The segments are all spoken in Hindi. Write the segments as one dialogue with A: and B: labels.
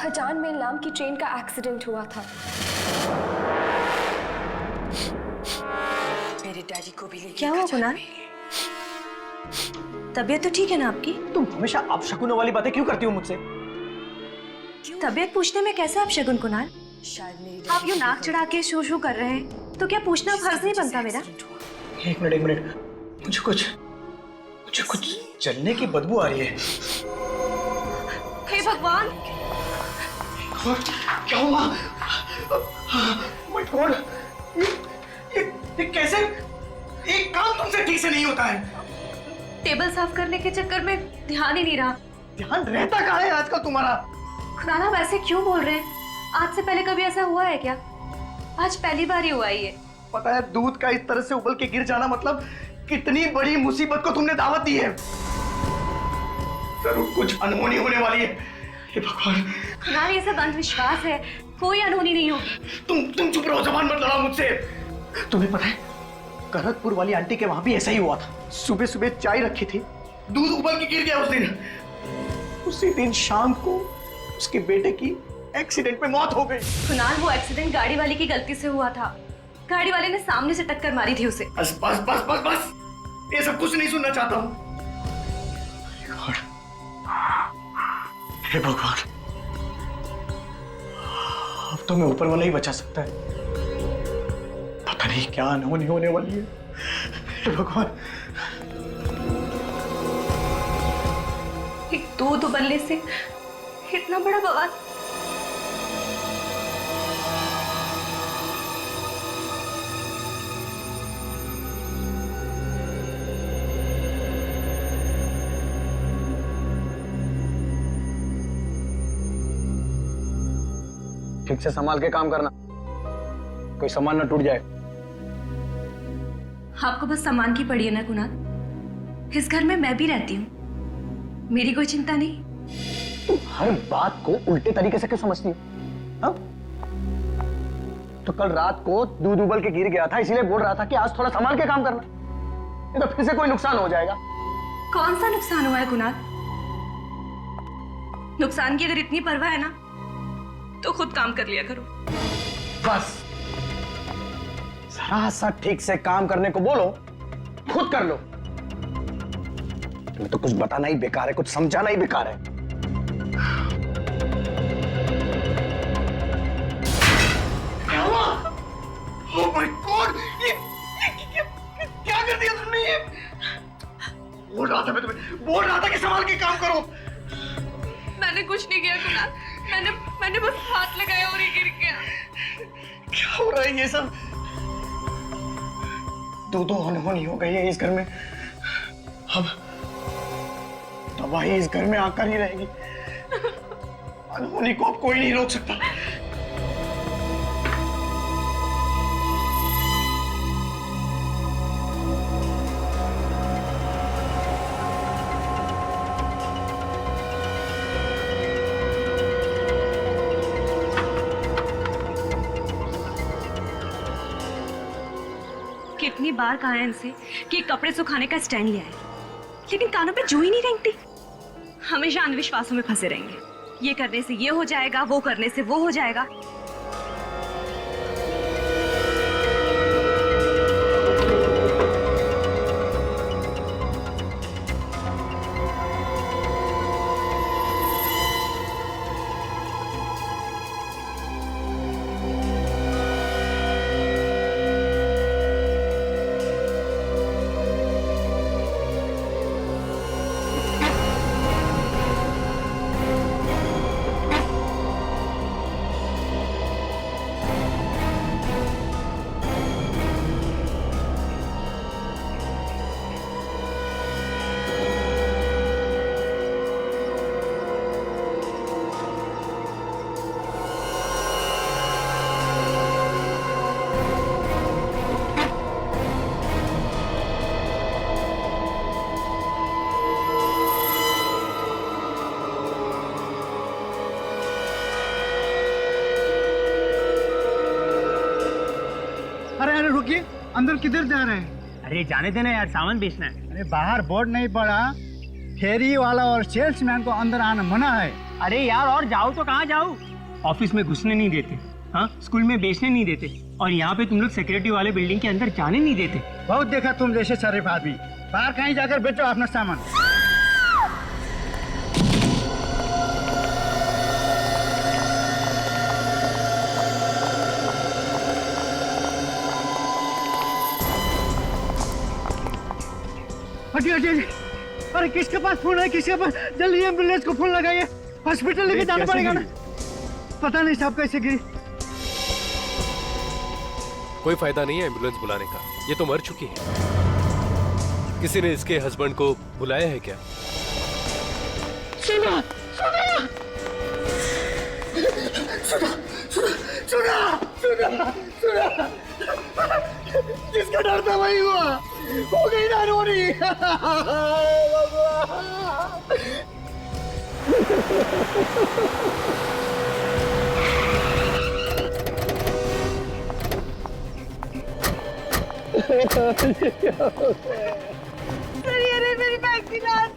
A: खजान में नाम की ट्रेन का एक्सीडेंट हुआ था।
B: मेरे डैडी को भी
C: क्या हुआ कुणाल? तबीयत तो ठीक है ना आपकी?
D: तुम हमेशा अपशकुनों वाली बातें क्यों करती हो मुझसे?
C: तबीयत पूछने में कैसे अपशगुन कुणाल?
B: शायद मेरी
C: आप यूं नाक चढ़ा के शू शू कर रहे हैं तो क्या पूछना फर्ज नहीं बनता मेरा?
D: एक मिनट, मुझे कुछ जलने की बदबू आ रही है।
C: हे भगवान!
D: क्या हुआ? My God! ये कैसे? एक काम तुमसे ठीक से नहीं होता है।
C: टेबल साफ करने के चक्कर में ध्यान ही नहीं रहा।
D: ध्यान रहता कहाँ है आजकल तुम्हारा?
C: कुणाल आप ऐसे क्यों बोल रहे हैं? आज से पहले कभी ऐसा हुआ है क्या? आज पहली बार ही हुआ ही है।
D: पता है दूध का इस तरह से उबल के गिर जाना मतलब कितनी बड़ी मुसीबत को तुमने दावत दी है। जरूर कुछ अनहोनी होने वाली है। हे भगवान!
C: कुणाल ये सब अंधविश्वास है, कोई अनहोनी नहीं होगी।
D: तुम चुप रहो, जबान मत लड़ाओ मुझसे। तुम्हें पता है करतपुर वाली आंटी के वहां भी ऐसा ही हुआ था। सुबह सुबह चाय रखी थी, दूध उबल के गिर गया उस दिन। उसी दिन शाम को उसके बेटे की एक्सीडेंट में मौत हो गई।
C: कुणाल वो एक्सीडेंट गाड़ी वाले की गलती से हुआ था। गाड़ी वाले ने सामने से टक्कर मारी थी उसे।
D: बस बस बस बस बस, ये सब कुछ नहीं सुनना चाहता हूँ। हे भगवान, अब तो मैं ऊपर वाला ही बचा सकता है। पता नहीं क्या अनहोनी होने वाली है। हे भगवान!
C: एक दूध उबलने से इतना बड़ा बवाल।
E: ठीक से संभाल के काम करना, कोई सामान न टूट जाए।
C: आपको बस सामान की पड़ी है ना कुणाल? इस घर में मैं भी रहती हूँ, मेरी कोई चिंता नहीं।
E: तुम हर बात को उल्टे तरीके से क्यों समझती हो? हाँ? तो कल रात को दूध उबल के गिर गया था, इसीलिए बोल रहा था कि आज थोड़ा संभाल के काम करना, नहीं तो फिर से कोई नुकसान हो जाएगा।
C: कौन सा नुकसान हुआ है कुणाल? नुकसान की अगर इतनी परवाह है ना तो खुद काम कर लिया करो।
E: बस जरा सा ठीक से काम करने को बोलो, खुद कर लो। तुम्हें तो कुछ बताना ही बेकार है, कुछ समझाना ही बेकार है।
D: क्या हुआ? Oh my God! ये क्या कर दिया तुमने? ये बोल रहा था मैं तुम्हें, बोल रहा था कि संभाल के काम करो।
C: मैंने कुछ नहीं किया कुणाल, मैंने बस हाथ लगाया और ये गिर गया।
D: क्या हो रहा है ये सब? दो अनहोनी हो गई है इस घर में। अब तबाही इस घर में आकर ही रहेगी। अनहोनी को अब कोई नहीं रोक सकता।
C: कितनी बार कहा है इनसे कि कपड़े सुखाने का स्टैंड लिया है, लेकिन कानों पे जू ही नहीं रेंगती। हमेशा अंधविश्वासों में फंसे रहेंगे। ये करने से ये हो जाएगा, वो करने से वो हो जाएगा।
F: अरे रुकिए, अंदर किधर जा रहे हैं?
G: अरे जाने देना यार, सामान बेचना है।
F: अरे बाहर बोर्ड नहीं पड़ा, फेरी वाला और सेल्समैन को अंदर आना मना है।
G: अरे यार और जाओ तो कहाँ जाओ? ऑफिस में घुसने नहीं देते, हाँ, स्कूल में बेचने नहीं देते, और यहाँ पे तुम लोग सिक्योरिटी वाले बिल्डिंग के अंदर जाने नहीं देते।
F: बहुत देखा तुम जैसे शरीफ आदमी, बाहर कहीं जाकर बेचो अपना सामान। हटिए हटिए। अरे किसके पास फोन है, किसके पास? जल्दी एम्बुलेंस को फोन लगाइए, हॉस्पिटल लेके जाना पड़ेगा ना। पता नहीं साहब कैसे गिरी।
H: कोई फायदा नहीं है एम्बुलेंस बुलाने का, ये तो मर चुकी है। किसी ने इसके हस्बैंड को बुलाया है क्या?
F: सुना सुना सुना सुना, जिसका डर था वही हुआ, हो गई ना रोनी।
C: सर ये रही मेरी बैग की लाश।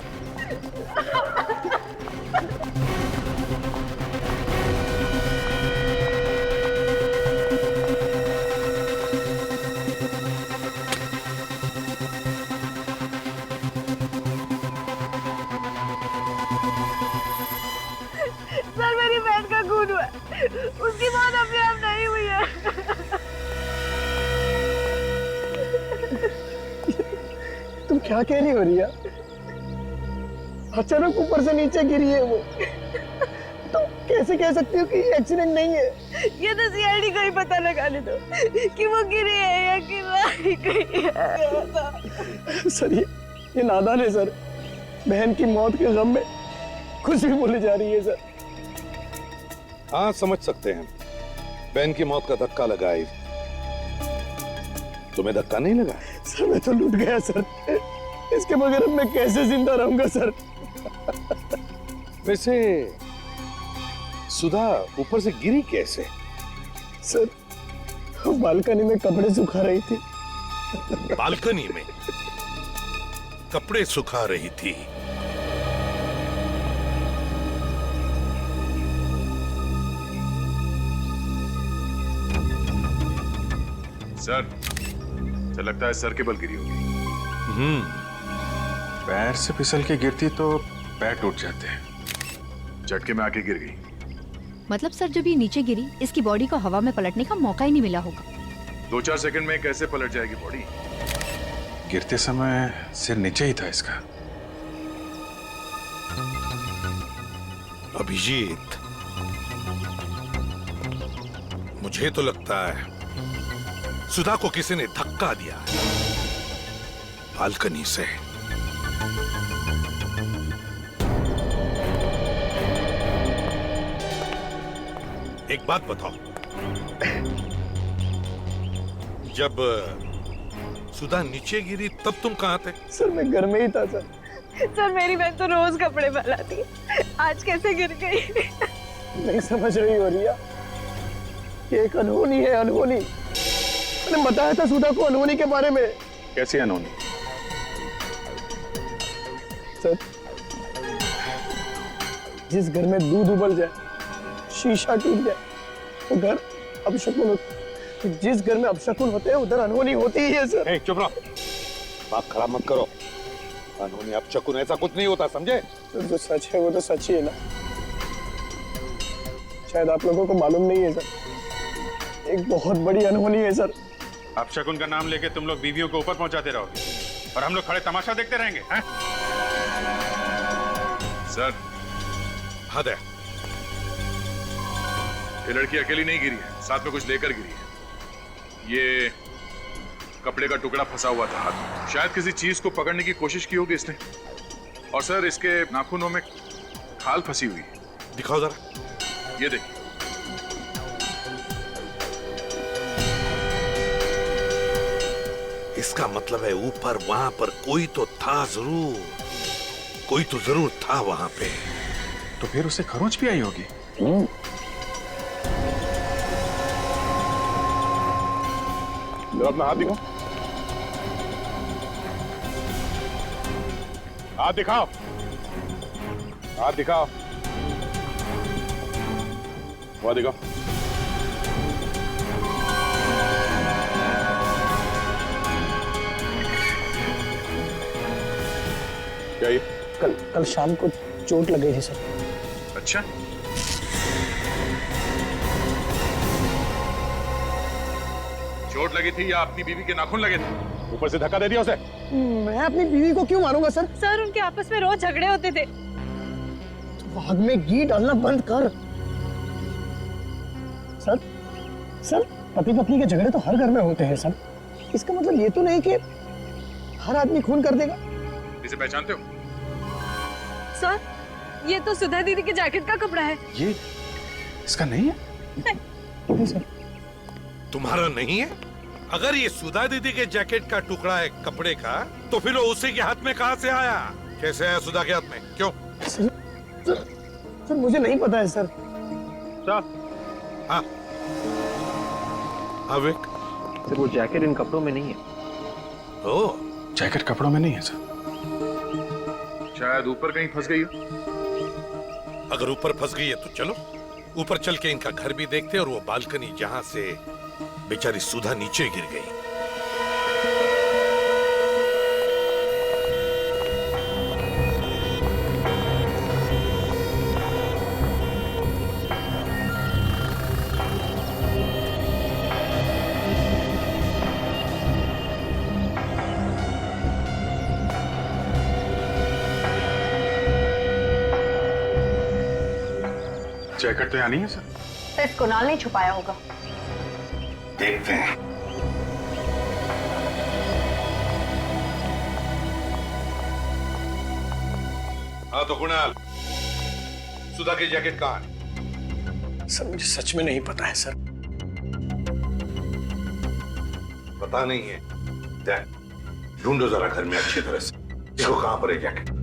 C: सर मेरी बहन का खून हुआ, उसकी मौत अपने आप नहीं हुई है।
E: तुम क्या कह रही हो रिया? अचानक ऊपर से नीचे गिरी है वो, तो कैसे कह सकती हो कि एक्सीडेंट नहीं है?
C: ये तो सीआईडी को ही पता लगाने दो कि वो गिरी है या गिरी गई है।
E: सर ये नादान है सर, बहन की मौत के गम में कुछ भी बोली जा रही है सर।
I: हाँ समझ सकते हैं, बहन की मौत का धक्का लगा है। तुम्हें धक्का नहीं लगा?
E: सर मैं तो लूट गया सर, इसके बगैर मैं कैसे जिंदा रहूंगा सर?
I: वैसे सुधा ऊपर से गिरी कैसे?
E: सर बालकनी में कपड़े सुखा रही थी।
I: बालकनी में कपड़े सुखा रही थी?
J: सर लगता है सर के बल गिरी होगी। पैर से फिसल के गिरती तो पैर टूट जाते हैं, झटके में आके गिर गई।
K: मतलब सर जब ये नीचे गिरी, इसकी बॉडी को हवा में पलटने का मौका ही नहीं मिला होगा।
J: 2-4 सेकंड में कैसे पलट जाएगी बॉडी? गिरते समय सिर नीचे ही था इसका।
I: अभिजीत, मुझे तो लगता है सुधा को किसी ने धक्का दिया बालकनी से। एक बात बताओ, जब सुधा नीचे गिरी तब तुम कहां थे?
E: सर मैं घर में ही था सर।
C: सर मेरी बहन तो रोज कपड़े बनाती है, आज कैसे गिर गई?
E: नहीं समझ रही हो रिया, ये एक अनहोनी है, अनहोनी। मैंने बताया था सुधा को अनहोनी के बारे में।
J: कैसी अनहोनी?
E: सर जिस घर में दूध उबल जाए, शीशा टूट जाए, वो घर अपशकुन होता। जिस घर में अपशकुन होते हैं उधर अनहोनी होती ही है सर।
I: चुप रहो, बात खराब मत करो। अनहोनी अपशकुन ऐसा कुछ नहीं होता, समझे?
E: सर जो सच है वो तो सच ही है ना, शायद आप लोगों को मालूम नहीं है सर, एक बहुत बड़ी अनहोनी है सर।
J: अपशकुन का नाम लेके तुम लोग बीवियों को ऊपर पहुंचाते रहोगे और हम लोग खड़े तमाशा देखते रहेंगे, हैं? सर
I: हद है।
J: ये लड़की अकेली नहीं गिरी है, साथ में कुछ लेकर गिरी है। ये कपड़े का टुकड़ा फंसा हुआ था हाथ में, शायद किसी चीज को पकड़ने की कोशिश की होगी इसने। और सर इसके नाखूनों में खाल फंसी हुई है।
I: दिखाओ जरा।
J: ये देखिए।
I: इसका मतलब है ऊपर वहां पर कोई तो था जरूर, कोई तो जरूर था वहां पे।
J: तो फिर उसे खरोंच भी आई होगी।
I: अपना हाथ दिखाओ, हाथ दिखाओ, हाथ दिखाओ।
J: वहां देखो। क्या ये?
E: कल शाम को चोट लग गई थी सर।
J: अच्छा, चोट लगी थी या अपनी बीवी के नाखून लगे थे? ऊपर से धक्का दे दिया उसे।
E: मैं अपनी बीवी को क्यों मारूंगा सर?
C: सर उनके आपस में रोज झगड़े होते थे।
E: आग में घी डालना बंद कर। सर पति पत्नी के झगड़े तो हर घर में होते हैं सर। इसका मतलब ये तो नहीं कि हर आदमी खून कर देगा।
J: इसे पहचानते हो?
C: सर ये तो सुधा दीदी के जैकेट का कपड़ा है।
J: ये इसका नहीं है?
E: नहीं सर।
I: तुम्हारा नहीं है? अगर ये सुधा दीदी के जैकेट का टुकड़ा है कपड़े का, तो फिर वो उसी के हाथ में कहां से आया? कैसे आया सुधा के हाथ में? क्यों?
E: सर मुझे नहीं पता है सर।
I: हाँ विक,
H: सर वो जैकेट इन कपड़ों में नहीं है।
I: ओह,
J: जैकेट कपड़ों में नहीं है सर। शायद ऊपर कहीं फंस गई हो।
I: अगर ऊपर फंस गई है तो चलो ऊपर चल के इनका घर भी देखते हैं और वो बालकनी जहां से बेचारी सुधा नीचे गिर गई।
J: जैकेट तो यहाँ नहीं है सर।
K: सिर्फ कुणाल ने छुपाया होगा।
I: देखते हैं। हाँ तो कुणाल, सुधा की जैकेट कहाँ है?
E: सर मुझे सच में नहीं पता है सर।
I: पता नहीं है? देख, ढूंढो जरा घर में अच्छी तरह से, देखो कहां पर है जैकेट।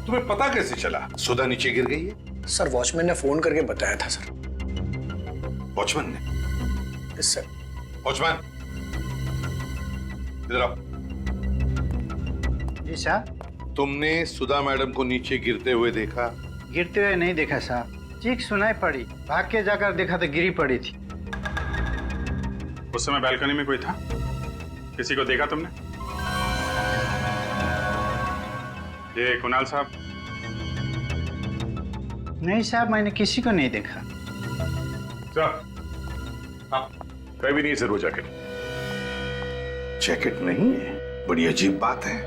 I: तुम्हें पता कैसे चला सुधा नीचे गिर गई है?
E: सर वॉचमैन ने फोन करके बताया था सर।
I: वॉचमैन ने?
E: Yes sir.
I: वॉचमैन इधर आओ।
F: जी साहब।
I: तुमने सुधा मैडम को नीचे गिरते हुए देखा?
F: गिरते हुए नहीं देखा साहब, चीख सुनाई पड़ी, भाग के जाकर देखा तो गिरी पड़ी थी।
J: उस समय बालकनी में कोई था? किसी को देखा तुमने? ये कुणाल साहब?
F: नहीं साहब, मैंने किसी को नहीं देखा।
J: हाँ, कहीं भी नहीं सर वो जैकेट।
I: जैकेट नहीं है? बड़ी अजीब बात है।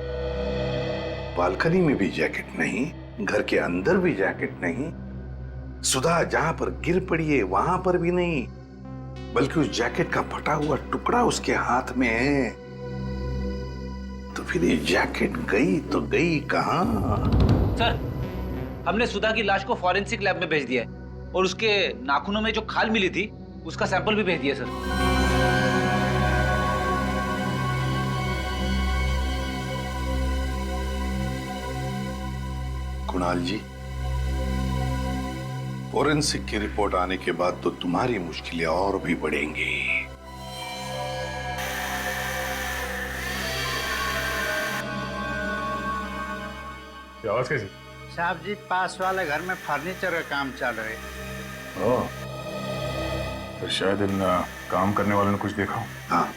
I: बालकनी में भी जैकेट नहीं, घर के अंदर भी जैकेट नहीं, सुधा जहां पर गिर पड़ी है वहां पर भी नहीं, बल्कि उस जैकेट का फटा हुआ टुकड़ा उसके हाथ में है। तो फिर ये जैकेट गई तो गई कहां?
L: सर, हमने सुधा की लाश को फॉरेंसिक लैब में भेज दिया है और उसके नाखूनों में जो खाल मिली थी उसका सैंपल भी भेज दिया सर।
I: कुणाल जी, फॉरेंसिक की रिपोर्ट आने के बाद तो तुम्हारी मुश्किलें और भी बढ़ेंगी।
J: आवाज कैसी?
F: साहब जी, पास वाले घर में फर्नीचर का काम चल रहा है।
J: तो शायद इन काम करने वालों ने कुछ देखा हो।
I: हाँ,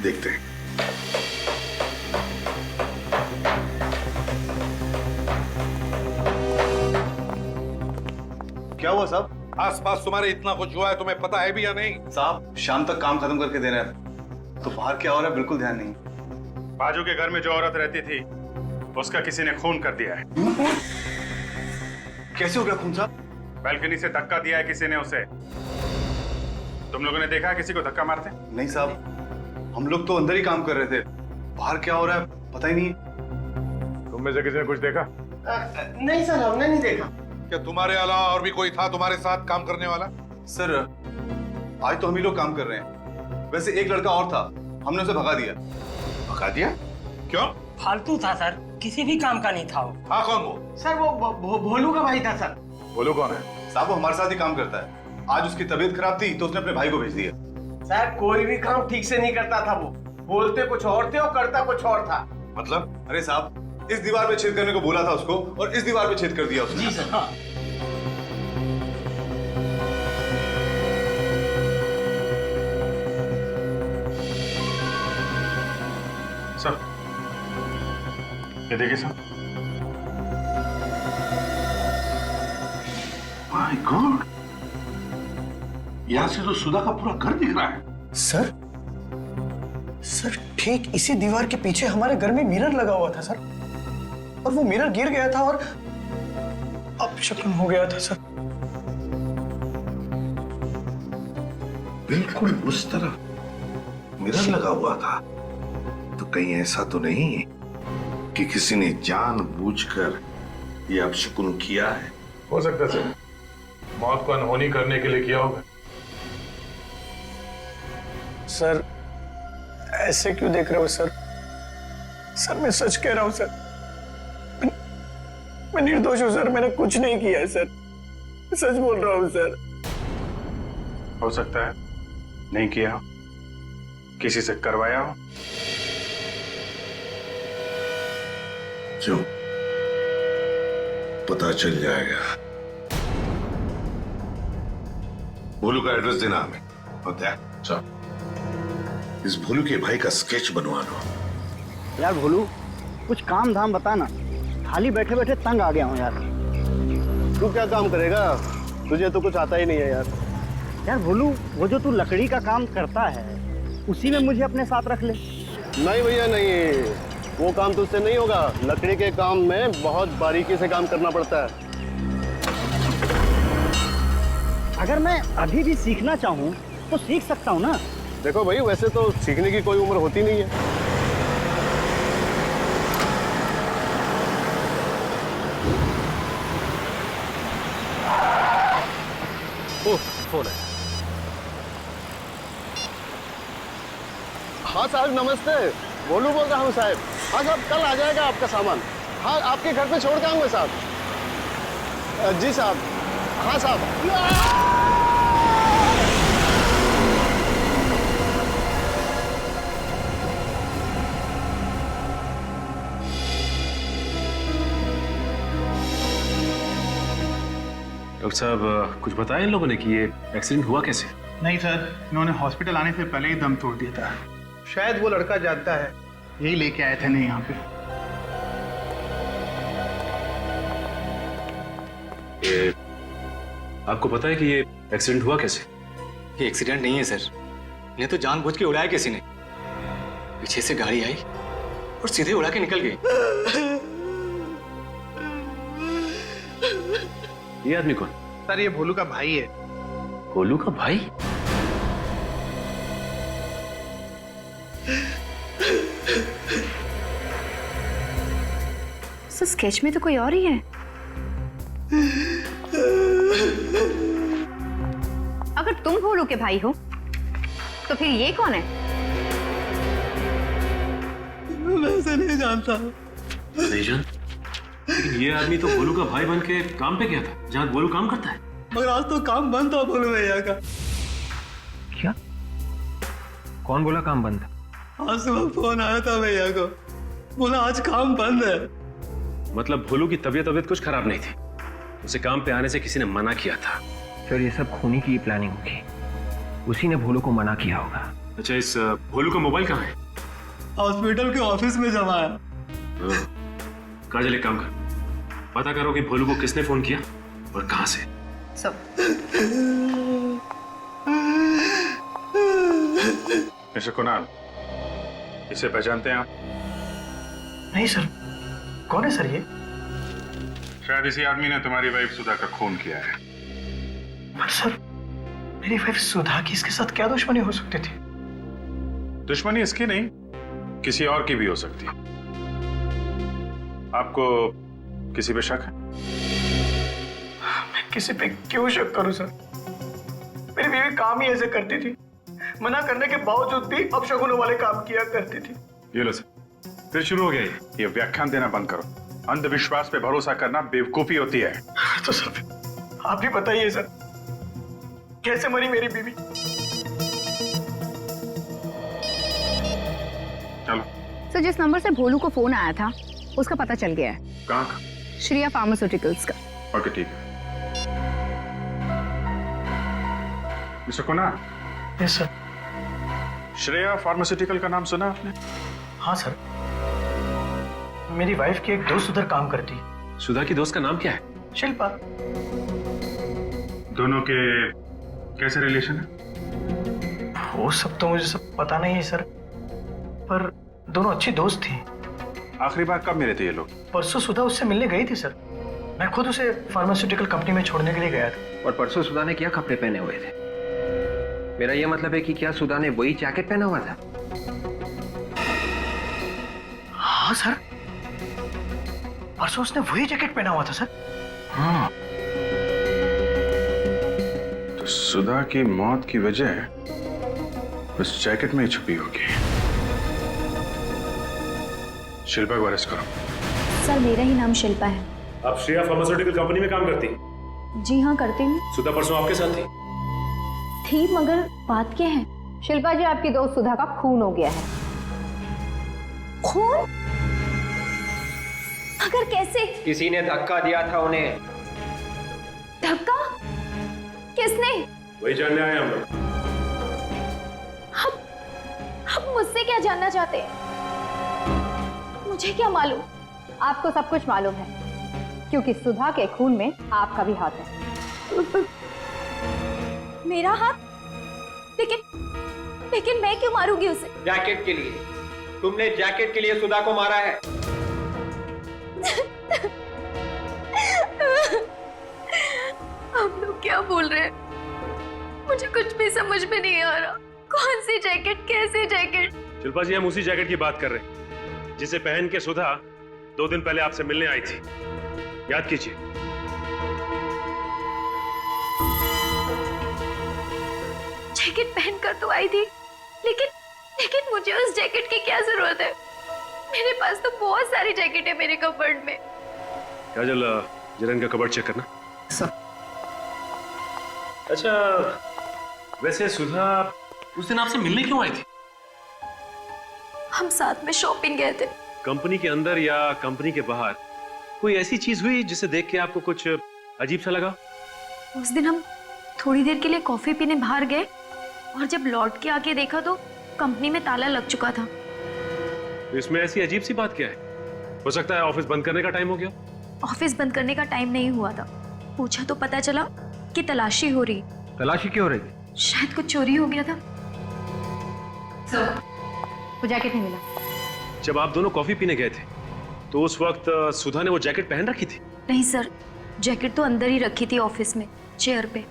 I: देखते हैं।
M: क्या हुआ साहब?
I: आसपास तुम्हारे इतना कुछ हुआ है, तुम्हें पता है भी या नहीं?
M: साहब शाम तक काम खत्म करके दे रहे हैं, तो बाहर क्या हो रहा है बिल्कुल ध्यान नहीं।
J: बाजू के घर में जो औरत रहती थी उसका किसी ने खून कर दिया है।
M: कैसे हो गया खून साहब?
J: बालकनी से धक्का दिया है किसी ने उसे। तुम लोगों ने देखा किसी को धक्का मारते?
M: नहीं साहब, हम लोग तो अंदर ही काम कर रहे थे, बाहर क्या हो रहा है पता ही नहीं।
J: तुम में से किसी ने कुछ देखा?
F: नहीं सर, हमने नहीं देखा।
I: क्या तुम्हारे अलावा और भी कोई था तुम्हारे साथ काम करने वाला?
M: सर आज तो हम ही लोग काम कर रहे हैं, वैसे एक लड़का और था, हमने उसे भगा दिया।
I: भगा दिया? क्यों?
G: फालतू था सर, किसी भी काम का नहीं था वो।
I: हाँ, कौन वो?
F: सर वो भोलू का भाई था सर।
J: बोलो कौन है?
M: साहब वो हमारे साथ ही काम करता है, आज उसकी तबीयत खराब थी तो उसने अपने भाई को भेज दिया।
F: सर कोई भी काम ठीक से नहीं करता था वो, बोलते कुछ और थे और करता कुछ और था।
I: मतलब?
M: अरे साहब इस दीवार पे छेद करने को बोला था उसको और इस दीवार पे छेद कर दिया उसने।
F: जी सर। हाँ।
M: सर ये देखिए सर।
I: माय गॉड, यहां से तो सुधा का पूरा घर दिख रहा है।
D: सर सर ठीक इसी दीवार के पीछे हमारे घर में मिरर लगा हुआ था सर, और वो मिरर गिर गया था और अपशकुन हो गया था सर।
I: बिल्कुल उस तरफ मिरर लगा हुआ था, तो कहीं ऐसा तो नहीं कि किसी ने जानबूझकर ये अपशकुन किया है?
J: हो सकता है सर, मौत को अनहोनी करने के लिए किया होगा।
D: सर ऐसे क्यों देख रहे हो सर? सर मैं सच कह रहा हूं सर, मैं निर्दोष हूं सर, मैंने कुछ नहीं किया है सर, सच बोल रहा हूं सर।
M: हो सकता है नहीं किया हो, किसी से करवाया हो।
I: जो पता चल जाएगा। भोलू का एड्रेस देना हमें। होता है इस भोलू के भाई का स्केच बनवा लो।
F: यार भोलू कुछ काम धाम बता ना, खाली बैठे बैठे तंग आ गया हूँ यार।
E: तू क्या काम करेगा? तुझे तो कुछ आता ही नहीं है यार।
F: यार भोलू वो जो तू लकड़ी का काम करता है उसी में मुझे अपने साथ रख ले।
E: नहीं भैया नहीं, वो काम तुझसे नहीं होगा। लकड़ी के काम में बहुत बारीकी से काम करना पड़ता है।
F: अगर मैं अभी भी सीखना चाहूँ तो सीख सकता हूँ ना।
E: देखो भाई वैसे तो सीखने की कोई उम्र होती नहीं है।
H: ओह फोन है।
E: हाँ साहब नमस्ते, भोलू बोल रहा हूँ साहब। हाँ साहब कल आ जाएगा आपका सामान। हाँ आपके घर पे छोड़ के आऊंगा साहब। जी साहब। हाँ साहब।
H: डॉक्टर साहब कुछ बताया इन लोगों ने कि ये एक्सीडेंट हुआ कैसे?
F: नहीं सर, इन्होंने हॉस्पिटल आने से पहले ही दम तोड़ दिया था। शायद वो लड़का जानता है, यही लेके आए थे नहीं यहाँ पे।
H: ये आपको पता है कि ये एक्सीडेंट हुआ कैसे?
D: ये एक्सीडेंट नहीं है सर, इन्हें तो जानबूझ के उड़ाया किसी ने। पीछे से गाड़ी आई और सीधे उड़ा के निकल गई।
H: ये आदमी कौन?
F: सर ये भोलू का भाई है।
H: भोलू का भाई?
K: सर स्केच में तो कोई और ही है। अगर तुम भोलू के भाई हो तो फिर ये कौन है?
F: मैं इसे नहीं जानता।
H: नहीं जान? लेकिन ये आदमी तो भोलू का भाई बन के काम पे गया था जहाँ भोलू काम करता है।
F: मगर आज तो काम बंद था भोलू भैया का।
G: क्या? कौन बोला काम बंद था?
F: आज सुबह फोन आया था भैया को, बोला आज काम बंद है।
H: मतलब भोलू की तबीयत कुछ खराब नहीं थी, उसे काम पे आने से किसी ने मना किया था।
G: सर ये सब खूनी की प्लानिंग होगी, उसी ने भोलू को मना किया होगा।
H: अच्छा इस भोलू का मोबाइल कहाँ है?
F: हॉस्पिटल के ऑफिस में जमा है।
H: काजल एक काम कर, पता करो कि भोलू को किसने फोन किया और कहां से।
M: मिस्टर कुणाल, इसे पहचानते हैं आप?
D: नहीं सर, कौन है सर ये?
M: शायद इसी आदमी ने तुम्हारी वाइफ सुधा का खून किया है।
D: पर सर मेरी वाइफ सुधा की इसके साथ क्या दुश्मनी हो सकती थी?
M: दुश्मनी इसकी नहीं, किसी और की भी हो सकती है। आपको किसी पे शक है?
D: मैं किसी पे क्यों शक करूं सर? मेरी बीवी काम ही ऐसे करती थी, मना करने के बावजूद भी अपशगुनों वाले काम किया करती थी।
M: ये लो सर, फिर शुरू हो गया ये व्याख्यान देना बंद करो। अंधविश्वास पे भरोसा करना बेवकूफी होती है।
D: तो सर आप भी बताइए सर, कैसे मरी मेरी बीवी?
M: चलो।
K: सर जिस नंबर से भोलू को फोन आया था उसका पता चल गया है।
M: कहाँ का?
K: श्रेया फार्मास्यूटिकल्स का।
M: ओके ठीक है। Mister Kunar.
D: Yes sir.
M: Shreya pharmaceutical का नाम सुना आपने?
D: हाँ सर, मेरी वाइफ की एक दोस्त उधर काम करती है।
H: सुधा की दोस्त का नाम क्या है?
D: शिल्पा।
M: दोनों के कैसे रिलेशन है?
D: वो सब तो मुझे सब पता नहीं है सर, पर दोनों अच्छी दोस्त थी।
M: आखिरी बार कब मिले थे ये लोग?
D: परसों सुधा उससे मिलने गई थी सर। मैं खुद उसे फार्मास्यूटिकल कंपनी में छोड़ने के लिए गया था।
N: और परसों सुधा ने क्या कपड़े पहने हुए थे? मेरा यह मतलब है कि क्या सुधा ने वही जैकेट पहना हुआ था?
D: हाँ सर, परसों उसने वही जैकेट पहना हुआ था सर।
M: तो सुधा की मौत की वजह उस जैकेट में ही छुपी होगी। शिल्पा को अरेस्ट करो।
A: सर मेरा ही नाम शिल्पा है।
H: आप श्रेया फार्मास्यूटिकल कंपनी में काम करती?
A: जी हाँ करती हूँ।
H: सुधा परसों आपके साथ थी?
A: थी, मगर बात क्या है?
K: शिल्पा जी, आपकी दोस्त सुधा का खून हो गया है।
A: खून? मगर कैसे?
N: किसी ने धक्का दिया था उन्हें।
A: धक्का? किसने?
H: वही जानने आए हम लोग।
A: आप मुझसे क्या जानना चाहते हैं? मुझे क्या मालूम?
K: आपको सब कुछ मालूम है, क्योंकि सुधा के खून में आपका भी हाथ है।
A: मेरा हाथ? लेकिन मैं क्यों मारूंगी उसे?
N: जैकेट के लिए। तुमने जैकेट के लिए सुधा को मारा है।
A: आप लोग क्या बोल रहे हैं? मुझे कुछ भी समझ में नहीं आ रहा। कौन सी जैकेट, कैसी जैकेट?
H: शिल्पा जी, हम उसी जैकेट की बात कर रहे हैं जिसे पहन के सुधा 2 दिन पहले आपसे मिलने आई थी। याद कीजिए।
A: जैकेट पहनकर तो आई थी, लेकिन मुझे उस जैकेट की क्या जरूरत है? मेरे पास तो बहुत सारी जैकेट है मेरे कबर्ड में।
H: काजल, जरा इनका कबर्ड चेक करना।
D: सर।
H: अच्छा, वैसे सुधा उस दिन आपसे मिलने क्यों आई थी?
A: हम साथ में शॉपिंग गए थे।
H: कंपनी के अंदर या कंपनी के बाहर कोई ऐसी चीज हुई जिसे देख के आपको कुछ अजीब सा लगा?
A: उस दिन हम थोड़ी देर के लिए कॉफी पीने बाहर गए और जब लौट के आके देखा तो कंपनी में ताला लग चुका था।
H: तो इसमें ऐसी अजीब सी बात क्या है? हो सकता है ऑफिस बंद करने का टाइम हो गया।
A: ऑफिस बंद करने का टाइम नहीं हुआ था। पूछा तो पता चला कि तलाशी हो रही।
N: तलाशी क्यों हो रही?
A: शायद कुछ चोरी हो गया था।
K: वो जैकेट नहीं मिला।
H: जब आप दोनों कॉफी पीने गए थे तो उस वक्त सुधा ने वो जैकेट पहन रखी थी?
A: नहीं सर, जैकेट तो अंदर ही रखी थी ऑफिस में, चेयर पे।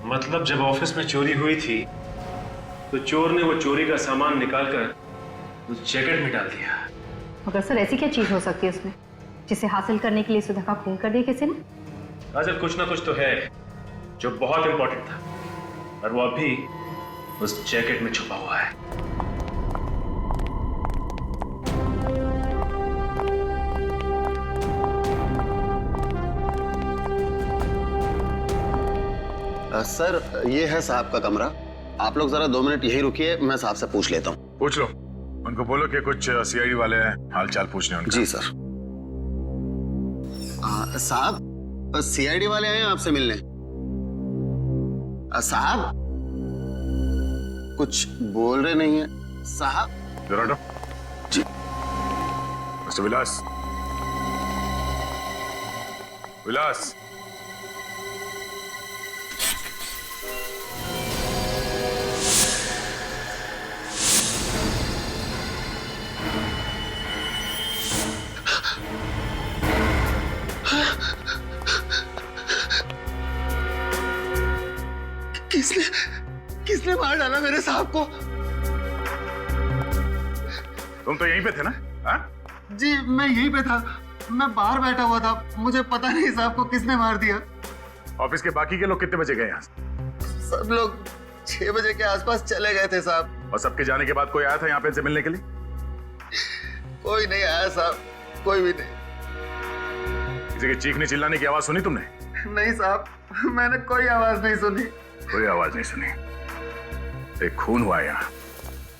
H: मतलब जब ऑफिस में चोरी हुई थी तो चोर ने वो चोरी का सामान निकालकर उस जैकेट में डाल दिया।
K: मगर सर, ऐसी क्या चीज हो सकती है उसमें जिसे हासिल करने के लिए सुधा का खून कर दिया किसी ने?
H: काजल, कुछ ना कुछ तो है जो बहुत इंपॉर्टेंट था और वो अभी उस जैकेट में छुपा हुआ है।
E: सर, ये है साहब का कमरा। आप लोग जरा 2 मिनट यही रुकिए, मैं साहब से पूछ लेता हूँ।
M: पूछ लो, उनको बोलो कि कुछ सीआईडी वाले हालचाल पूछने उनका।
E: जी सर। साहब, सीआईडी वाले आए हैं आपसे मिलने। साहब, कुछ बोल रहे नहीं है साहब।
M: जरा हटो।
E: जी।
M: मिस्टर विलास। विलास,
E: किसने मार डाला मेरे साहब को?
M: तुम तो यहीं पे थे ना? हाँ?
E: जी, मैं यहीं पे था। मैं बाहर बैठा हुआ था, मुझे पता नहीं साहब को किसने मार दिया।
M: ऑफिस के बाकी के लोग कितने बजे गए यहाँ?
E: सब लोग 6 बजे के आसपास चले गए थे साहब।
M: और सबके जाने के बाद कोई आया था यहाँ पे इनसे मिलने के लिए?
E: कोई नहीं आया साहब, कोई भी नहीं।
M: किसी के चीखने चिल्लाने की आवाज सुनी तुमने?
E: नहीं साहब, मैंने कोई आवाज नहीं सुनी।
M: कोई आवाज नहीं सुनी। एक खून हुआ यहाँ।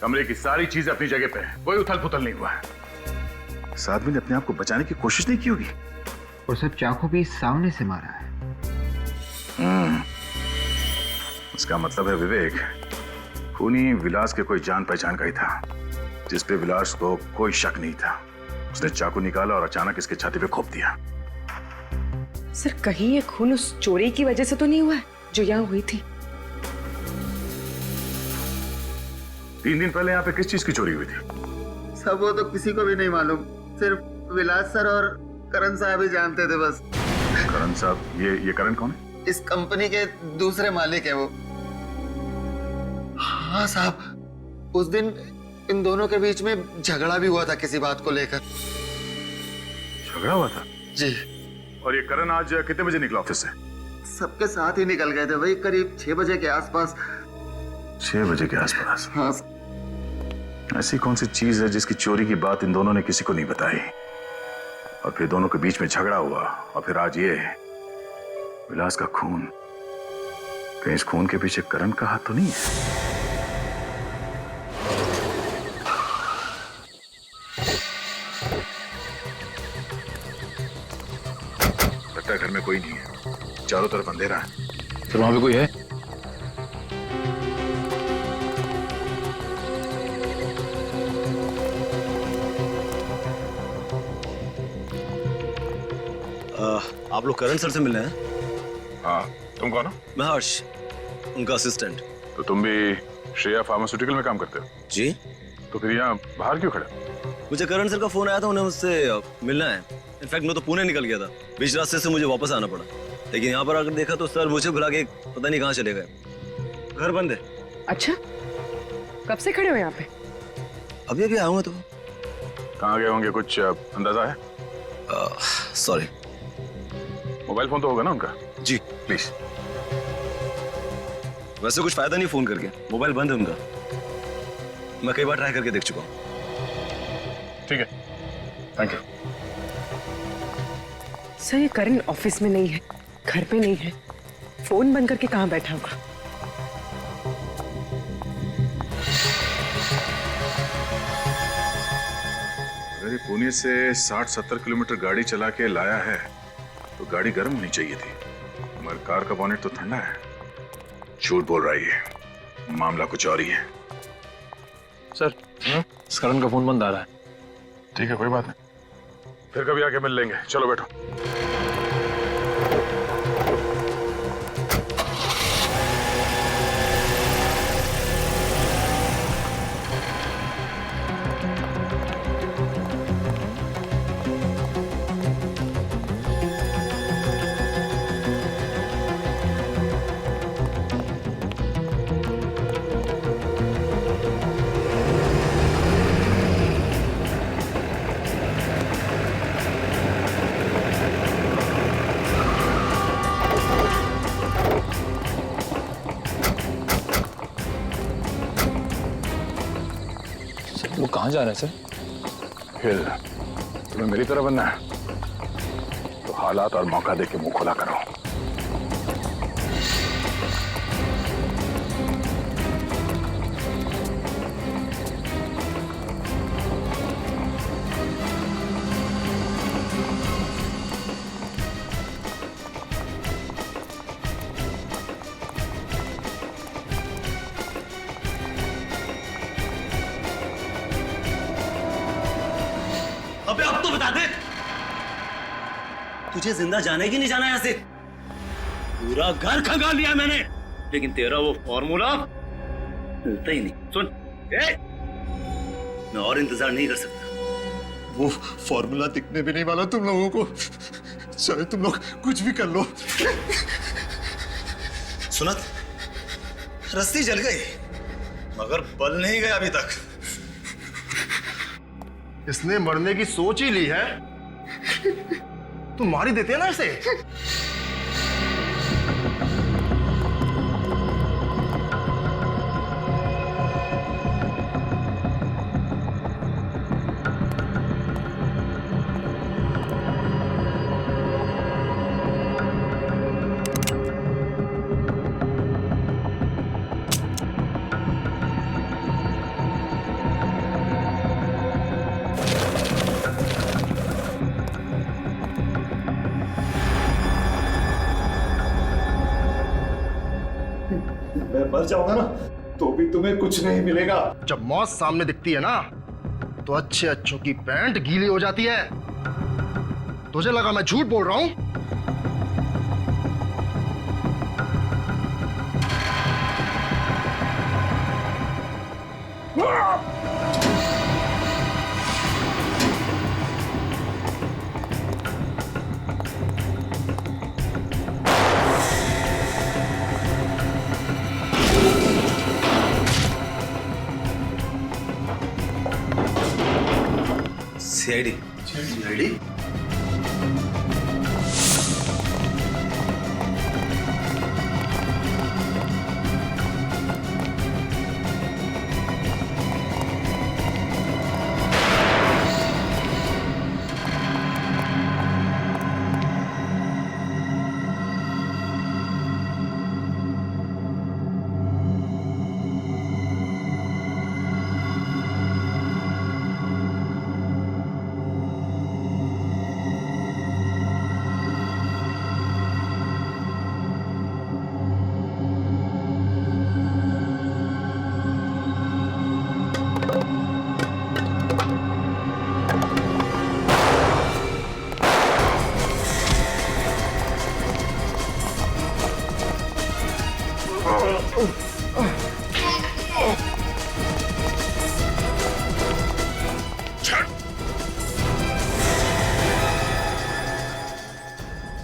M: कमरे की सारी चीजें अपनी जगह पे है, कोई उथल पुथल नहीं हुआ है। उस आदमी ने अपने आप को बचाने की कोशिश नहीं की होगी।
N: और सब चाकू भी सामने से मारा है।
M: उसका मतलब है विवेक, खूनी विलास के कोई जान पहचान का ही था, जिस पे विलास को कोई शक नहीं था। उसने चाकू निकाला और अचानक इसके छाती पे घोंप दिया।
B: सर कहीं ये खून उस चोरी की वजह से तो नहीं हुआ है जो यहाँ हुई थी?
M: 3 दिन पहले यहाँ पे किस चीज की चोरी हुई थी?
F: सब वो तो किसी को भी नहीं मालूम, सिर्फ विलास सर और करण साहब ही जानते थे बस।
M: करण साहब? ये करण कौन है?
F: इस कंपनी के दूसरे मालिक है वो। हाँ साहब, उस दिन इन दोनों के बीच में झगड़ा भी हुआ था किसी बात को लेकर।
M: झगड़ा हुआ था?
F: जी।
M: और ये करण आज कितने बजे निकला ऑफिस से?
F: सबके साथ ही निकल गए थे भाई, करीब 6 बजे के आसपास।
M: 6 बजे के आसपास?
F: हाँ।
M: ऐसी कौन सी चीज है जिसकी चोरी की बात इन दोनों ने किसी को नहीं बताई, और फिर दोनों के बीच में झगड़ा हुआ, और फिर आज ये विलास का खून? कहीं इस खून के पीछे करण का हाथ तो नहीं है? लगता है घर में कोई नहीं है, चारों तरफ अंधेरा है।
J: फिर वहां पे कोई है?
O: आप लोग करण सर से मिलने हैं?
M: हाँ, तुम कौन हो?
O: मैं हर्ष, उनका असिस्टेंट।
M: तो तुम भी श्रेया फार्मास्यूटिकल में काम करते हो?
O: जी।
M: तो फिर यहाँ बाहर क्यों खड़े?
O: मुझे करण सर का फोन आया था, उन्हें मुझसे मिलना है। इनफैक्ट मैं तो पुणे निकल गया था, बीच रास्ते से मुझे वापस आना पड़ा, लेकिन यहाँ पर आकर देखा तो सर मुझे भुला के पता नहीं कहाँ चले गए। घर बंद है।
B: अच्छा, कब से खड़े हो यहाँ पे?
O: अभी अभी आया हूँ। तो
M: कहाँ गए होंगे, कुछ अंदाजा है?
O: सॉरी।
M: मोबाइल फोन तो होगा ना उनका?
O: जी।
M: प्लीज।
O: वैसे कुछ फायदा नहीं फोन करके, मोबाइल बंद है उनका। मैं कई बार ट्राई करके देख चुका हूँ।
M: ठीक है, थैंक यू।
B: सर ये करण ऑफिस में नहीं है, घर पे नहीं है, फोन बंद करके कहाँ बैठा होगा?
M: अगर ये पुणे से 60-70 किलोमीटर गाड़ी चला के लाया है तो गाड़ी गर्म होनी चाहिए थी, मगर कार का बॉनेट तो ठंडा है। झूठ बोल रही है, मामला कुछ और ही है।
H: सर, इस करण का फोन बंद आ रहा है।
M: ठीक है, कोई बात नहीं, फिर कभी आके मिल लेंगे। चलो बैठो।
H: वो कहाँ जा रहा है सर?
M: फिर तुम्हें मेरी तरह बनना है तो हालात और मौका देके मुंह खुला करो।
O: अबे अब तो बता दे, तुझे जिंदा जाने की नहीं जाना यहाँ से? पूरा घर खंगाल लिया मैंने, लेकिन तेरा वो फॉर्मूला मिलता ही नहीं। सुन, मैं और इंतजार नहीं कर सकता।
F: वो फॉर्मूला दिखने भी नहीं वाला तुम लोगों को, चाहे तुम लोग कुछ भी कर लो।
O: सुनत, रस्सी जल गई मगर बल नहीं गया अभी तक।
F: इसने मरने की सोच ही ली है, तुम मार ही देते हैं ना इसे।
E: मैं मर जाऊंगा ना तो भी तुम्हें कुछ नहीं मिलेगा।
P: जब मौत सामने दिखती है ना तो अच्छे अच्छों की पैंट गीली हो जाती है। तुझे लगा मैं झूठ बोल रहा हूं?
O: CID
P: CID?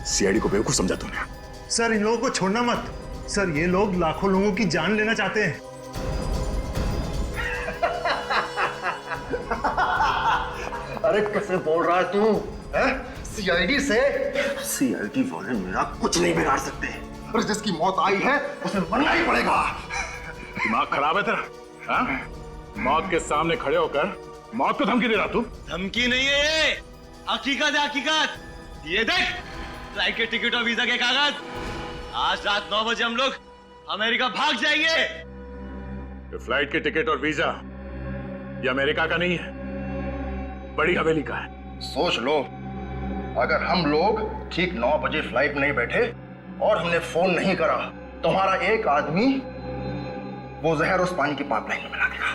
M: सीआईडी को बेवकूफ समझा तूने।
F: सर इन लोगों को छोड़ना मत। सर ये लोग लाखों लोगों की जान लेना चाहते हैं।
P: अरे कैसे बोल रहा है तू? सीआईडी से? सीआईडी वाले मेरा कुछ नहीं बिगाड़ सकते। और जिसकी मौत आई है उसे मरना ही पड़ेगा।
M: दिमाग खराब है तेरा? हाँ? मौत के सामने खड़े होकर मौत को धमकी दे रहा तू?
O: धमकी नहीं है ये, हकीकत है हकीकत। ये देख फ्लाइट के टिकट और वीजा के कागज। आज रात 9 बजे हम लोग अमेरिका भाग जाएंगे।
M: तो फ्लाइट के टिकट और वीजा ये अमेरिका का नहीं है, बड़ी हवेली का है।
P: सोच लो, अगर हम लोग ठीक 9 बजे फ्लाइट नहीं बैठे और हमने फोन नहीं करा, तुम्हारा एक आदमी वो जहर उस पानी की पाइपलाइन में मिला देगा।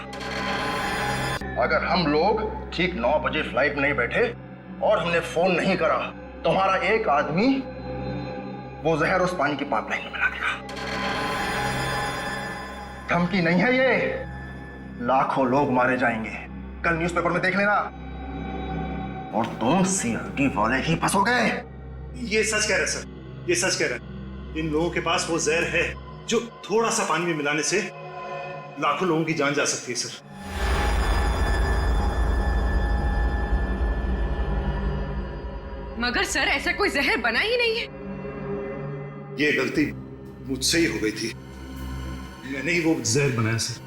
P: अगर हम लोग ठीक 9 बजे फ्लाइट नहीं बैठे और हमने फोन नहीं करा, तुम्हारा एक आदमी वो जहर उस पानी की पाइपलाइन में मिला देगा। धमकी नहीं है ये, लाखों लोग मारे जाएंगे, कल न्यूज़पेपर में देख लेना। और तुम सीआईडी वाले ही फंसोगे।
F: ये सच कह रहे सर, ये सच कह रहे। इन लोगों के पास वो जहर है जो थोड़ा सा पानी में मिलाने से लाखों लोगों की जान जा सकती है सर।
B: मगर सर ऐसा कोई जहर बना ही नहीं है।
F: ये गलती मुझसे ही हो गई थी, मैंने ही वो जहर बनाया सर।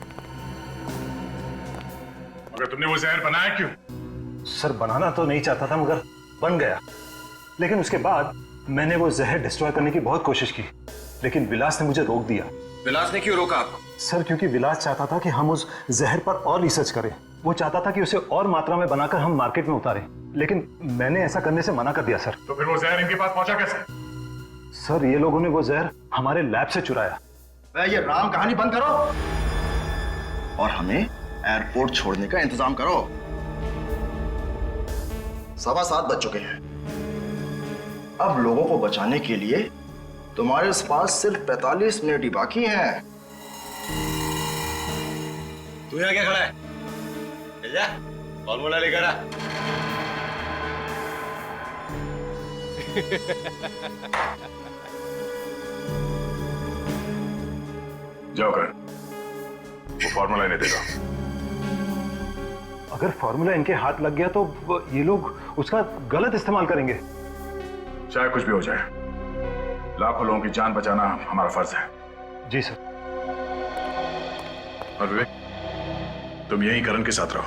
M: मगर तुमने वो जहर बनाया क्यों?
E: सर बनाना तो नहीं चाहता था मगर बन गया। लेकिन उसके बाद मैंने वो जहर डिस्ट्रॉय करने की बहुत कोशिश की, लेकिन विलास ने मुझे रोक दिया।
N: विलास ने क्यों रोका आपको?
E: सर क्योंकि विलास चाहता था कि हम उस जहर पर और रिसर्च करें। वो चाहता था कि उसे और मात्रा में बनाकर हम मार्केट में उतारें, लेकिन मैंने ऐसा करने से मना कर दिया सर।
M: तो फिर वो जहर इनके पास पहुंचा कैसे?
E: सर ये लोगों ने वो जहर हमारे लैब से चुराया।
P: ये राम कहानी बंद करो और हमें एयरपोर्ट छोड़ने का इंतजाम करो। 7:15 बज चुके हैं। अब लोगों को बचाने के लिए तुम्हारे पास सिर्फ 45 मिनट ही बाकी हैं।
O: तू यहाँ क्या खड़ा है? जा फॉर्मूला लेकर आ।
M: जाओ कर, वो फॉर्मूला इन्हें देगा।
E: अगर फॉर्मूला इनके हाथ लग गया तो ये लोग उसका गलत इस्तेमाल करेंगे।
M: चाहे कुछ भी हो जाए, लाखों लोगों की जान बचाना हमारा फर्ज है।
E: जी सर।
M: और विवेक, तुम यहीं करण के साथ रहो,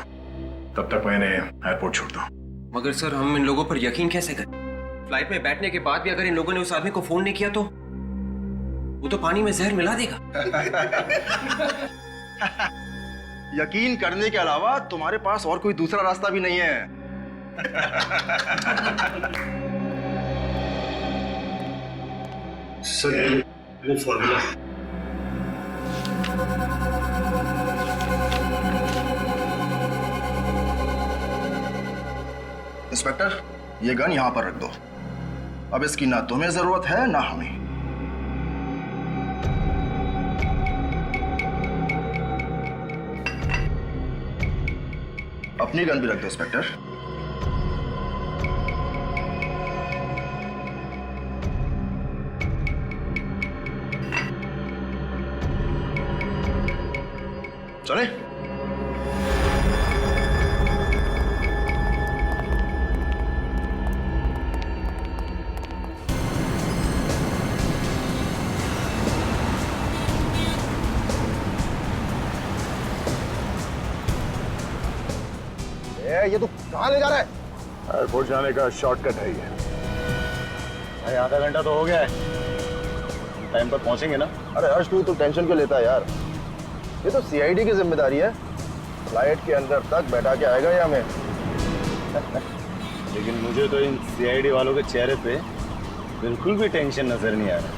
M: तब तक मैं इन्हें एयरपोर्ट छोड़ता हूँ।
N: मगर सर हम इन लोगों पर यकीन कैसे करें? फ्लाइट में बैठने के बाद भी अगर इन लोगों ने उस आदमी को फोन नहीं किया तो वो तो पानी में जहर मिला देगा।
P: यकीन करने के अलावा तुम्हारे पास और कोई दूसरा रास्ता भी नहीं है।
F: सर वो फॉर्मूला
P: इंस्पेक्टर, ये गन यहाँ पर रख दो। अब इसकी ना तुम्हें जरूरत है ना हमें। अपनी गन भी रख दो इंस्पेक्टर। चले।
E: ये तू कहाँ ले जा रहा है?
M: एयरपोर्ट जाने का शॉर्टकट है ये।
E: भाई आधा घंटा तो हो गया है, टाइम पर पहुंचेंगे ना? अरे हर्ष, तू टेंशन क्यों लेता है यार? ये तो सीआईडी की जिम्मेदारी है। फ्लाइट के अंदर तक बैठा के आएगा ये हमें। लेकिन मुझे तो इन सीआईडी वालों के चेहरे पे बिल्कुल भी टेंशन नजर नहीं आ रहा।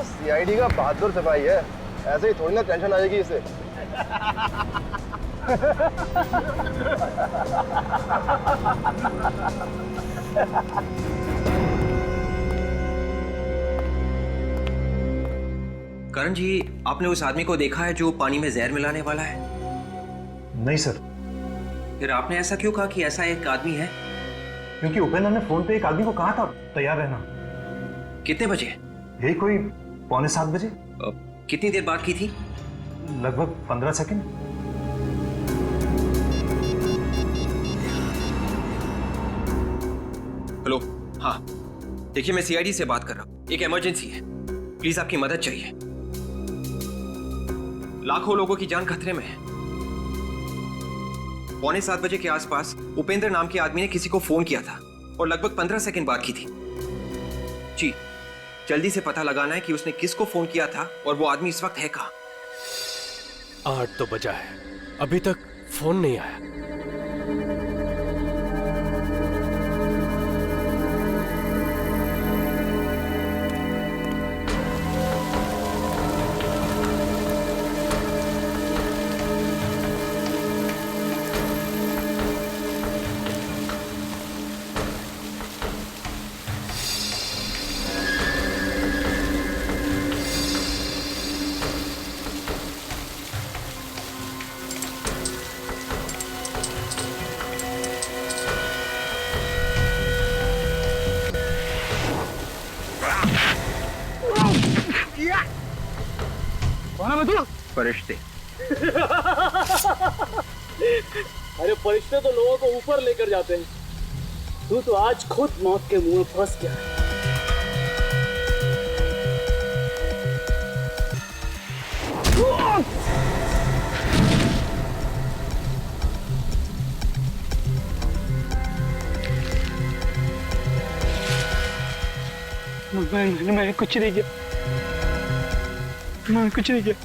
E: सीआईडी का बहादुर सिपाही है, ऐसे ही थोड़ी ना टेंशन आएगी इसे।
N: करण जी, आपने उस आदमी को देखा है जो पानी में जहर मिलाने वाला है?
F: नहीं सर।
N: फिर आपने ऐसा क्यों कहा कि ऐसा एक आदमी है?
F: क्योंकि उपेंद्र ने फोन पे एक आदमी को कहा था तैयार रहना।
N: कितने बजे?
F: यही कोई 6:45 बजे।
N: कितनी देर बात की थी?
F: लगभग 15 सेकंड।
N: हेलो, हाँ देखिए, मैं सीआईडी से बात कर रहा हूँ। एक इमरजेंसी है, प्लीज आपकी मदद चाहिए। लाखों लोगों की जान खतरे में है। 6:45 बजे के आसपास उपेंद्र नाम के आदमी ने किसी को फोन किया था और लगभग 15 सेकंड बात की थी। जी, जल्दी से पता लगाना है कि उसने किसको फोन किया था और वो आदमी इस वक्त है कहाँ।
Q: 8 तो बजा है, अभी तक फोन नहीं आया।
L: फरिश्ते।
R: अरे फरिश्ते तो लोगों को ऊपर लेकर जाते हैं, तू तो आज खुद मौत के मुंह में फंस गया। मैंने कुछ नहीं किया, मैंने कुछ नहीं किया।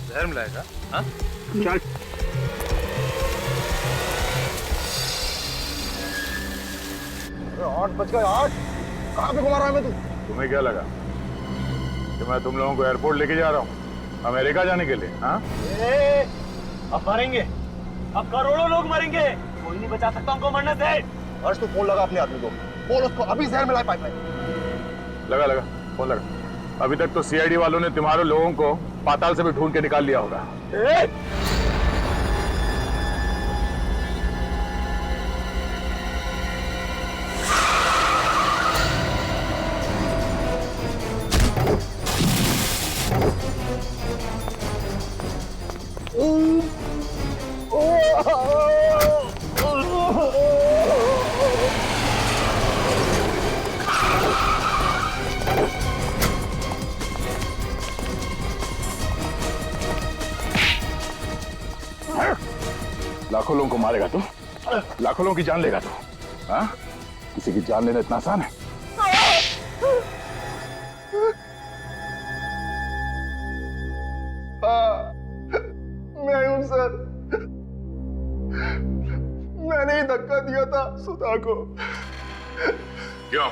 J: जहर मिलाएगा? हाँ?
R: चल।
E: अरे 8 बज गए, 8 कहाँ पे घुमा रहा है मैं? तू
M: तुम्हें क्या लगा कि मैं तुम लोगों को एयरपोर्ट लेके जा रहा हूँ अमेरिका जाने के लिए? हाँ,
R: अब मरेंगे, अब करोड़ों लोग मरेंगे, कोई नहीं बचा सकता उनको मरने से।
E: हर्ष, तू फोन लगा अपने आदमी को, बोल उसको अभी जहर मिलाए पाइपलाइन।
M: लगा लगा फोन लगा। अभी तक तो सीआईडी वालों ने तुम्हारे लोगों को पाताल से भी ढूंढ के निकाल लिया होगा। लाखों लोगों को मारेगा तू, लाखों लोगों की जान लेगा तू। हाँ, किसी की जान लेना इतना आसान है?
E: मैं हूं सर, मैंने ही धक्का दिया था सुधा को।
M: क्यों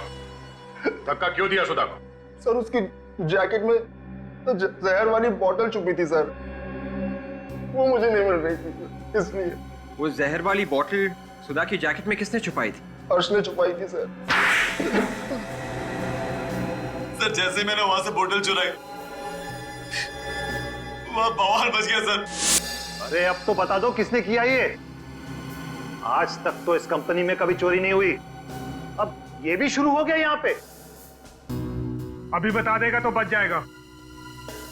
M: धक्का क्यों दिया सुधा को?
E: सर, उसकी जैकेट में जहर वाली बोतल छुपी थी सर।
P: वो मुझे नहीं मिल रही थी, इसलिए।
N: वो जहर वाली बोतल सुधा की जैकेट में किसने छुपाई थी?
P: अर्श ने छुपाई थी सर।
S: सर जैसे मैंने वहां से बोतल चुराई, वहां बवाल बच गया सर।
F: अरे अब तो बता दो किसने किया ये? आज तक तो इस कंपनी में कभी चोरी नहीं हुई, अब ये भी शुरू हो गया यहाँ पे।
T: अभी बता देगा तो बच जाएगा,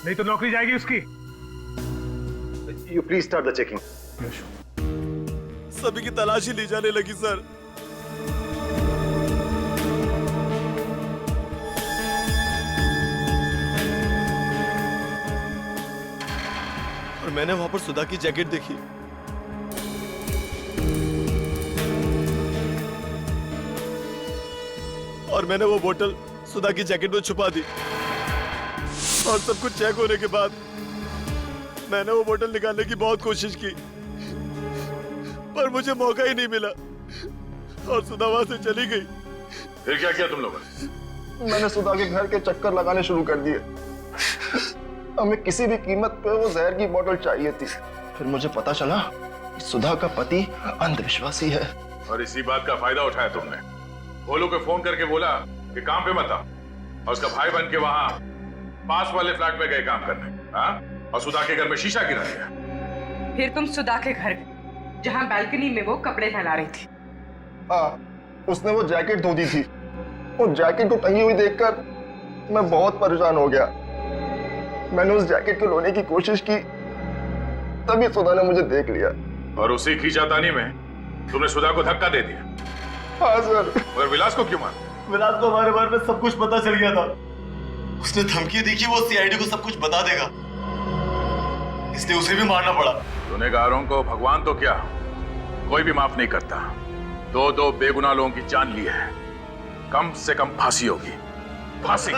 T: नहीं तो नौकरी जाएगी उसकी।
F: You please start the checking.
S: सभी की तलाशी ली जाने लगी सर। और मैंने वहां पर सुधा की जैकेट देखी। और मैंने वो बोतल सुधा की जैकेट में छुपा दी। और सब कुछ चेक होने के बाद मैंने वो बोतल निकालने की बहुत कोशिश की, पर मुझे मौका ही नहीं मिला और सुधा वहां से चली गई।
J: फिर क्या किया तुम लोगों ने?
P: मैंने सुधा के घर के चक्कर लगाने शुरू कर दिए। हमें किसी भी कीमत पे वो जहर की बोतल चाहिए थी। फिर मुझे पता चला कि सुधा का पति अंधविश्वासी है।
J: और इसी बात का फायदा उठाया तुमने। भोलू को फोन करके बोला कि काम पे मत आ, और उसका भाई बन के वहां पास वाले फ्लैट में गए काम करने। हाँ? और सुधा के घर में शीशा गिरा दिया।
B: फिर तुम सुधा के घर गए, जहां बालकनी में वो कपड़े फैला रही थी।
P: हाँ, उसने वो जैकेट धो दी थी। वो जैकेट को टंगी हुई देखकर मैं बहुत परेशान हो गया। मैंने उस जैकेट को लोने की कोशिश की, तभी सुधा ने मुझे देख लिया।
J: और उसी खींचातानी में तुमने सुधा को धक्का दे दिया।
P: हाँ सर।
J: और विलास को क्यों मारा?
S: विलास को हमारे बारे में सब कुछ पता चल गया था। उसने धमकी दी कि वो सीआईडी को सब कुछ बता देगा, इसलिए उसे भी मारना पड़ा।
J: गुनहगारों को भगवान तो क्या, कोई भी माफ नहीं करता। दो बेगुनाह लोगों की जान ली है, कम से कम फांसी होगी। फांसी।